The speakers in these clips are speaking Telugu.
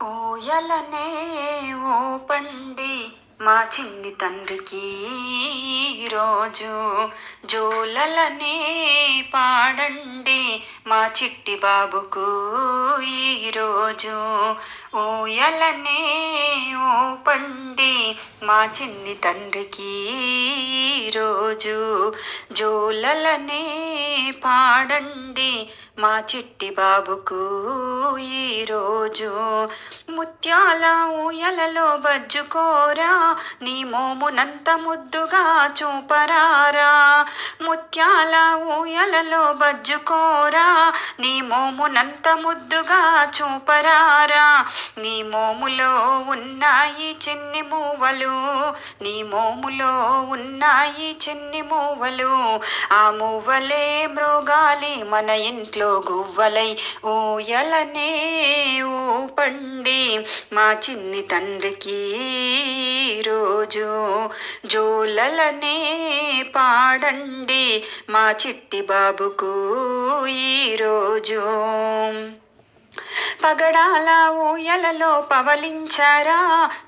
ఊయలనే ఊపండి మా చిన్ని తండ్రికి ఈరోజు, జోలలనే పాడండి మా చిట్టి బాబుకు ఈరోజు. ఊయలనే ఊపండి మా చిన్ని తండ్రికి ఈరోజు, జోలలనే పాడండి మా చిట్టి బాబుకు ఈరోజు. ముత్యాల ఊయలలో బజ్జుకోరా, నీ మోమునంత ముద్దుగా చూపరారా. ముత్యాల ఊయలలో బజ్జుకోరా, నీ మోమునంత ముద్దుగా చూపరారా. నీ మోములో ఉన్నాయి చిన్ని మూవలు, నీ మోములో ఉన్నాయి చిన్ని మూవలు. ఆ మూవలే మ్రోగాలి మన ఇంట్లో గువ్వలై, ఊయలనే ఊపండి మా చిన్ని తండ్రికి ఈరోజు, జోలలనే పాడండి మా చిట్టి బాబుకు ఈరోజు. పగడాల ఊయలలో పవలించరా,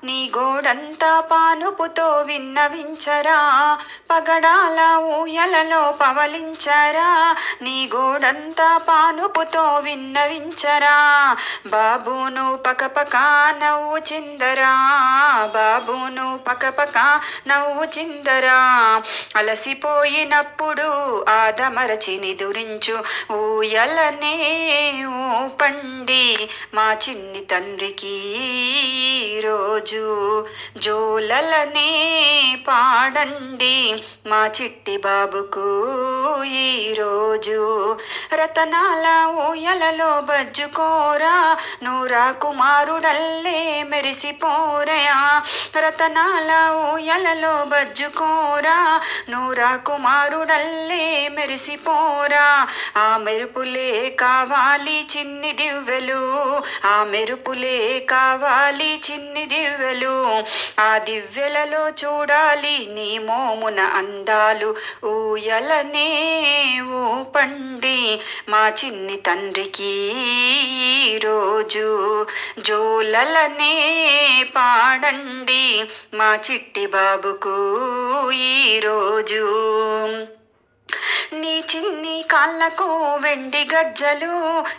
నీ గోడంతా పానుపుతో విన్నవించరా. పగడాల ఊయలలో పవలించరా, నీ గోడంతా పానుపుతో విన్నవించరా. బాబును పకపక నవ్వు చిందరా, బాబును పకపక నవ్వు చిందరా. అలసిపోయినప్పుడు ఆదమరచి నిదురించు, ఊయలనే ఊపండి మా చిన్ని తండ్రికి ఈరోజు, జోలలనే పాడండి మా చిట్టి బాబుకు ఈరోజు. రతనాల ఊయలలో బజ్జుకోరా, నూరా కుమారుడల్లే మెరిసిపోరయా. రతనాల ఊయలలో బజ్జుకోరా, నూరా కుమారుడల్లే మెరిసిపోరా. ఆ మెరుపులే కావాలి చిన్ని దివ్వెలు, ఆ మెరుపులే కావాలి చిన్ని దివ్వెలు. ఆ దివ్వెలలో చూడాలి నీ మోమున అందాలు, ఊయలనే ఊపండి మా చిన్ని తండ్రికి ఈరోజు, జోలలనే పాడండి మా చిట్టి బాబుకు ఈరోజు. నీ చిన్ని కాళ్ళకు వెండి గజ్జలు,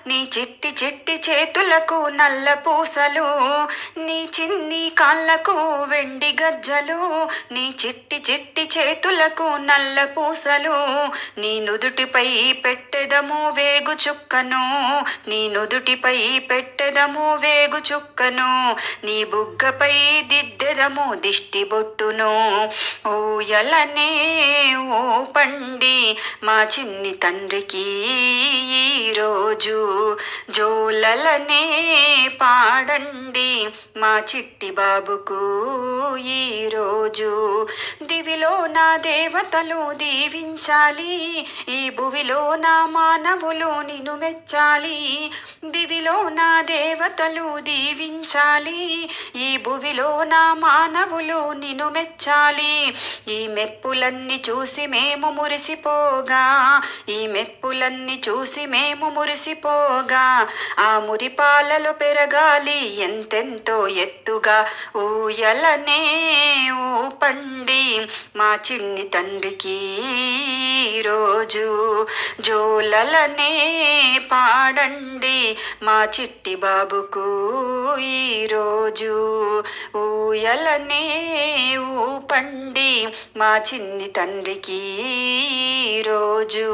నీ చిట్టి చిట్టి చేతులకు నల్ల పూసలు. నీ చిన్ని కాళ్ళకు వెండి గజ్జలు, నీ చిట్టి చిట్టి చేతులకు నల్ల పూసలు. నీ నుదుటిపై పెట్టెదము వేగు చుక్కను, నీ నుదుటిపై పెట్టెదము వేగు చుక్కను. నీ బుగ్గపై దిద్దెదము దిష్టి బొట్టును, ఊయలనే ఊపండి మా చిన్ని తండ్రికి ఈరోజు, జోలలనే పాడండి మా చిట్టి బాబుకు ఈరోజు. దివిలో నా దేవతలు దీవించాలి, ఈ భువిలో నా మానవులు నిన్ను మెచ్చాలి. దివిలో నా దేవతలు దీవించాలి, ఈ భువిలో నా మానవులు నిన్ను మెచ్చాలి. ఈ మెప్పులన్నీ చూసి మేము మురిసిపోగా, ఈ మెప్పులన్నీ చూసి మేము మురిసిపోగా. ఆ మురిపాలలో పెరగాలి ఎంతెంతో ఎత్తుగా, ఊయలనే ఊపండి మా చిన్ని తండ్రికి ఈరోజు, జోలలనే పాడండి మా చిట్టి బాబుకు ఈరోజు, ఊయలనే ఊపండి మా చిన్ని తండ్రికి ఈరోజు.